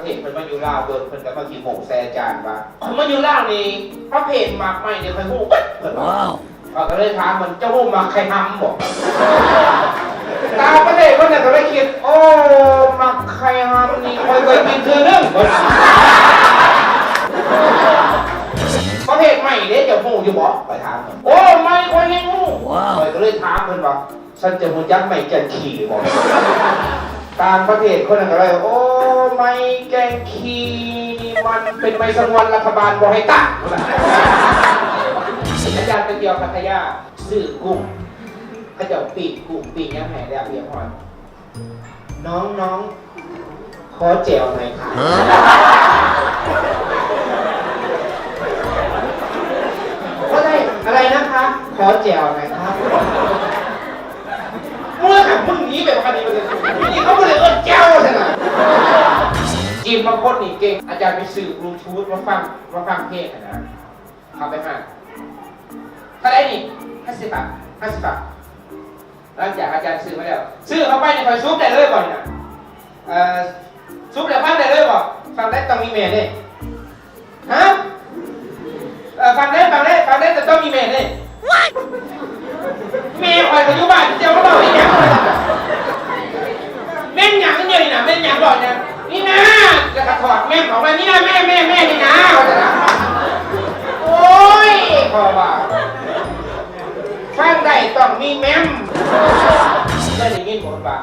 เทศเพิ่นมาอยู่ลาวเบิ่งเพิ่นก็มาขี่โหงแซ่จานว่ามาอยู่ลาวนี่พระเพทมากใหม่เดี๋ยวค่อยฮู้เพิ่นว่าก็เลยถามมันเจ้าฮู้มักใครทำบ่ตามประเทศเพิ่นน่ะก็เลยคิดโอ้มักใครทำนี่ค่อยเคยกินเทื่อนึงประเทศใหม่เด้เจ้าฮู้อยู่บ่ไปถามโอ้ไม่ค่อยเห็นฮู้ข่อยก็เลยถามเพิ่นว่าฉันจะฮู้จักไม่จันขี่บ่ต่างประเทศคนนั้นก็เลยโอ้ไม่แกงคีนี่มันเป็นใบสงวนรัฐบาลบอกให้ตั้งอาจารย์ไปเที่ยวพัทยาซื้อกุ้งเขาจะปีกกุ้งปีกยังไงแล้วเรียบร้อยน้องขอแจวหน่อยค่ะก็ได้อะไรนะคะขอแจวหน่อยครับเมื่อขับมึงหนีแบบคดีมาเลยนี่เขาก็เลยแจ้วใช่ไหมจีนบางคนนี่เก่งอาจารย์ไปสื่อบลูทูธมาฟังเพลงนะเอาไปมาถ้าได้นี่50 บาทหลังจากอาจารย์ซื้อมาแล้วซื้อเข้าไปเนี่ยคอยซุปได้เลยก่อนนะซุปเดี๋ยวฟังได้เลยบอกฟังได้ต้องมีเมนเลยฮะฟังได้แต่ต้องมีเมนเลยเมย์คอยปัจจุบันเจ้าก็บอกให้ยังเม่นยังนี่นะเม่นยังบอกเนี่ยนี่นะจะกระถอดแม่ของมันนี่นะแม่นี่นะโอ้ยพอว่าฟังได้ต้องมีแม่ได้อย่างนี้ผมว่า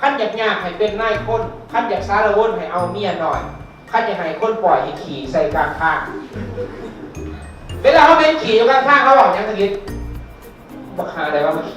ขั้นอยากยากให้เป็นนายคนขั้นอยากสารวนให้เอาเมียหน่อยขั้นอยากให้คนปล่อยให้ขี่ใส่กลางทางเวลาเขาเป็นขี่อยู่กลางทางเขาบอกยังตะกี้บักหาอะไรวะเมื่อกี้